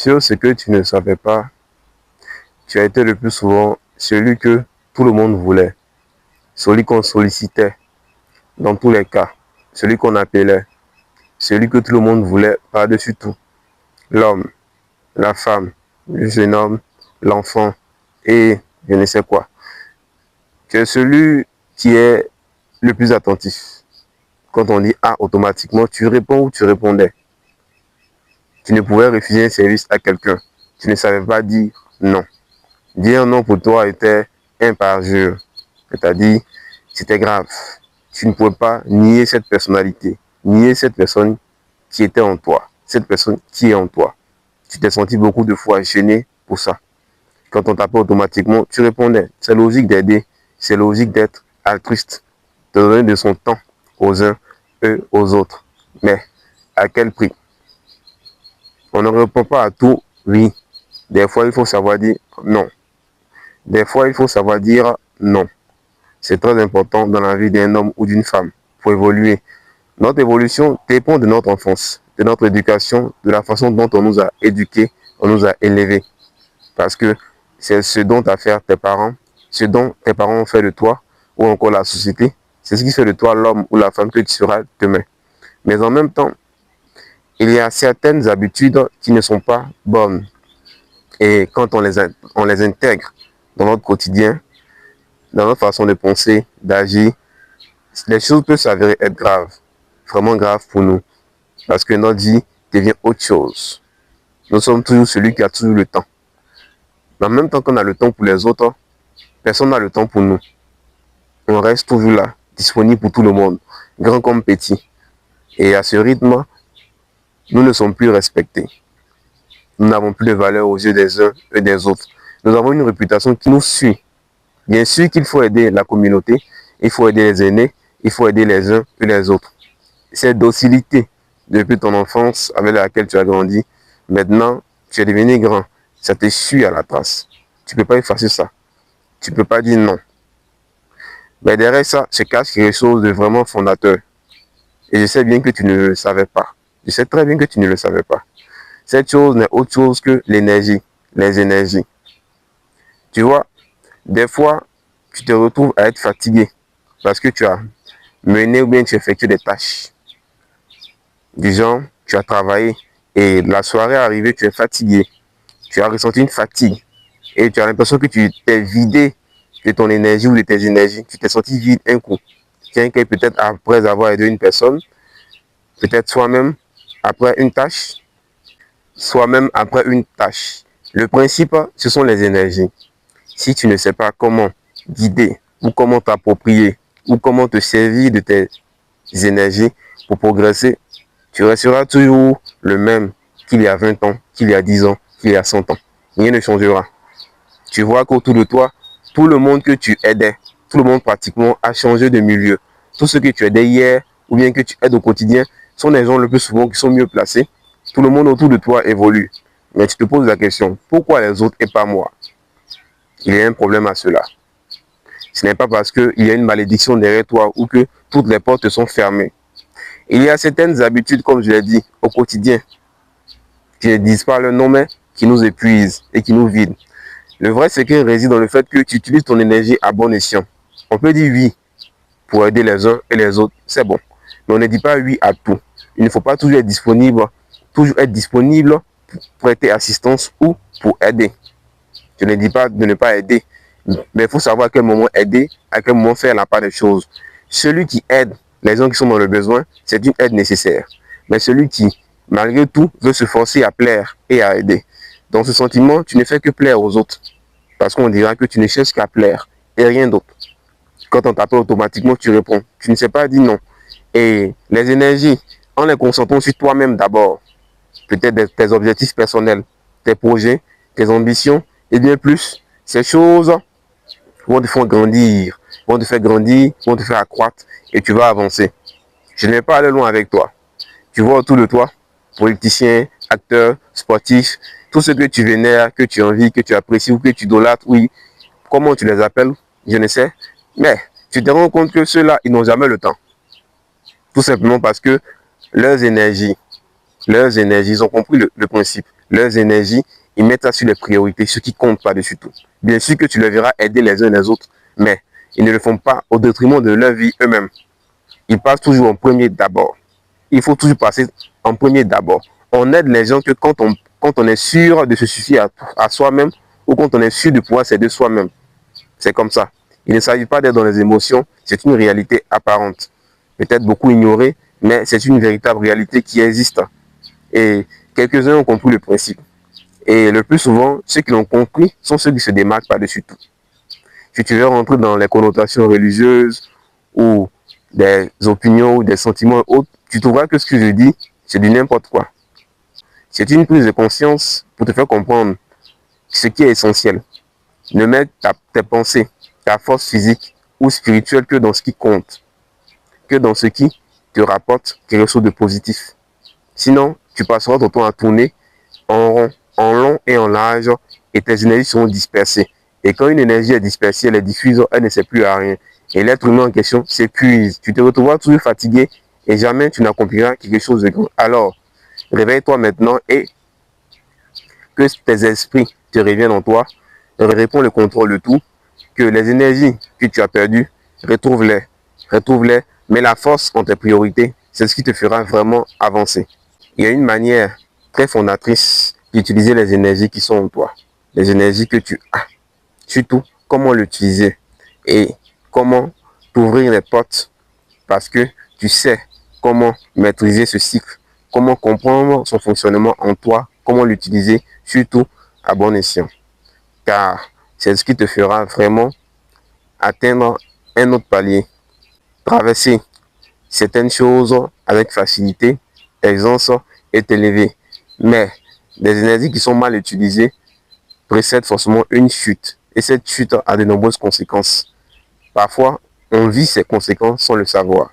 Sur ce que tu ne savais pas, tu as été le plus souvent celui que tout le monde voulait, celui qu'on sollicitait dans tous les cas, celui qu'on appelait, celui que tout le monde voulait par-dessus tout. L'homme, la femme, le jeune homme, l'enfant et je ne sais quoi. Tu es celui qui est le plus attentif. Quand on dit A, automatiquement, tu réponds ou tu répondais. Tu ne pouvais refuser un service à quelqu'un. Tu ne savais pas dire non. Dire non pour toi était un parjure. C'est-à-dire, c'était grave. Tu ne pouvais pas nier cette personnalité, nier cette personne qui était en toi, cette personne qui est en toi. Tu t'es senti beaucoup de fois gêné pour ça. Quand on t'appelle automatiquement, tu répondais. C'est logique d'aider, c'est logique d'être altruiste, de donner de son temps aux uns et aux autres. Mais à quel prix? On ne répond pas à tout oui. Des fois, il faut savoir dire non. Des fois, il faut savoir dire non. C'est très important dans la vie d'un homme ou d'une femme pour évoluer. Notre évolution dépend de notre enfance, de notre éducation, de la façon dont on nous a éduqués, on nous a élevés. Parce que c'est ce dont a fait tes parents, ce dont tes parents ont fait de toi, ou encore la société. C'est ce qui fait de toi l'homme ou la femme que tu seras demain. Mais en même temps, il y a certaines habitudes qui ne sont pas bonnes. Et quand on les intègre dans notre quotidien, dans notre façon de penser, d'agir, les choses peuvent s'avérer être graves, vraiment graves pour nous. Parce que notre vie devient autre chose. Nous sommes toujours celui qui a toujours le temps. Mais en même temps qu'on a le temps pour les autres, personne n'a le temps pour nous. On reste toujours là, disponible pour tout le monde, grand comme petit. Et à ce rythme, nous ne sommes plus respectés. Nous n'avons plus de valeur aux yeux des uns et des autres. Nous avons une réputation qui nous suit. Bien sûr qu'il faut aider la communauté, il faut aider les aînés, il faut aider les uns et les autres. Cette docilité depuis ton enfance avec laquelle tu as grandi, maintenant tu es devenu grand, ça te suit à la trace. Tu ne peux pas effacer ça. Tu ne peux pas dire non. Mais derrière ça se cache quelque chose de vraiment fondateur. Et je sais bien que tu ne le savais pas. Je sais très bien que tu ne le savais pas. Cette chose n'est autre chose que l'énergie, les énergies. Tu vois, des fois, tu te retrouves à être fatigué parce que tu as mené ou bien tu as effectué des tâches. Disons, tu as travaillé et la soirée est arrivée, tu es fatigué. Tu as ressenti une fatigue et tu as l'impression que tu t'es vidé de ton énergie ou de tes énergies. Tu t'es senti vide un coup. Tiens, que peut-être après avoir aidé une personne, peut-être soi-même après une tâche, soi-même après une tâche. Le principe, ce sont les énergies. Si tu ne sais pas comment guider ou comment t'approprier ou comment te servir de tes énergies pour progresser, tu resteras toujours le même qu'il y a 20 ans, qu'il y a 10 ans, qu'il y a 100 ans. Rien ne changera. Tu vois qu'autour de toi, tout le monde que tu aidais, tout le monde pratiquement a changé de milieu. Tout ce que tu aidais hier ou bien que tu aides au quotidien sont les gens le plus souvent qui sont mieux placés. Tout le monde autour de toi évolue. Mais tu te poses la question, pourquoi les autres et pas moi? Il y a un problème à cela. Ce n'est pas parce qu'il y a une malédiction derrière toi ou que toutes les portes sont fermées. Il y a certaines habitudes, comme je l'ai dit, au quotidien, qui ne disent pas le nom, mais qui nous épuisent et qui nous vident. Le vrai secret réside dans le fait que tu utilises ton énergie à bon escient. On peut dire oui pour aider les uns et les autres, c'est bon. Mais on ne dit pas oui à tout. Il ne faut pas toujours être disponible pour prêter assistance ou pour aider. Je ne dis pas de ne pas aider, mais il faut savoir à quel moment aider, à quel moment faire la part des choses. Celui qui aide les gens qui sont dans le besoin, c'est une aide nécessaire. Mais celui qui, malgré tout, veut se forcer à plaire et à aider. Dans ce sentiment, tu ne fais que plaire aux autres. Parce qu'on dira que tu ne cherches qu'à plaire et rien d'autre. Quand on t'appelle automatiquement, tu réponds. Tu ne sais pas dire non. Et les énergies, en les concentrant sur toi-même d'abord, peut-être tes objectifs personnels, tes projets, tes ambitions, et bien plus, ces choses vont te faire grandir, vont te faire grandir, vont te faire accroître et tu vas avancer. Je ne vais pas aller loin avec toi. Tu vois autour de toi, politiciens, acteurs, sportifs, tout ce que tu vénères, que tu envies, que tu apprécies ou que tu idolâtres, oui, comment tu les appelles, je ne sais. Mais tu te rends compte que ceux-là, ils n'ont jamais le temps. Tout simplement parce que leurs énergies leurs énergies, ils ont compris le principe. Leurs énergies, ils mettent ça sur les priorités, ce qui compte par-dessus tout. Bien sûr que tu les verras aider les uns les autres, mais ils ne le font pas au détriment de leur vie eux-mêmes. Ils passent toujours en premier d'abord. Il faut toujours passer en premier d'abord. On aide les gens que quand on est sûr de se suffire à soi-même ou quand on est sûr de pouvoir s'aider soi-même. C'est comme ça. Il ne s'agit pas d'être dans les émotions, c'est une réalité apparente. Peut-être beaucoup ignorée, mais c'est une véritable réalité qui existe. Et quelques-uns ont compris le principe. Et le plus souvent, ceux qui l'ont compris sont ceux qui se démarquent par-dessus tout. Si tu veux rentrer dans les connotations religieuses ou des opinions ou des sentiments autres, tu trouveras que ce que je dis, c'est du n'importe quoi. C'est une prise de conscience pour te faire comprendre ce qui est essentiel. Ne mets tes pensées, ta force physique ou spirituelle que dans ce qui compte, que dans ce qui te rapporte quelque chose de positif. Sinon, tu passeras ton temps à tourner en rond, en long et en large, et tes énergies seront dispersées. Et quand une énergie est dispersée, elle est diffuse, elle ne sert plus à rien. Et l'être humain en question s'épuise. Tu te retrouveras toujours fatigué et jamais tu n'accompliras quelque chose de grand. Alors, réveille-toi maintenant et que tes esprits te reviennent en toi. Réponds le contrôle de tout. Que les énergies que tu as perdues, retrouve-les. Retrouve-les. Mets la force en tes priorités. C'est ce qui te fera vraiment avancer. Il y a une manière très fondatrice d'utiliser les énergies qui sont en toi. Les énergies que tu as. Surtout, comment l'utiliser et comment t'ouvrir les portes parce que tu sais comment maîtriser ce cycle, comment comprendre son fonctionnement en toi, comment l'utiliser, surtout à bon escient. Car c'est ce qui te fera vraiment atteindre un autre palier, traverser certaines choses avec facilité, aisance et t'élever. Mais des énergies qui sont mal utilisées précèdent forcément une chute. Et cette chute a de nombreuses conséquences. Parfois, on vit ces conséquences sans le savoir.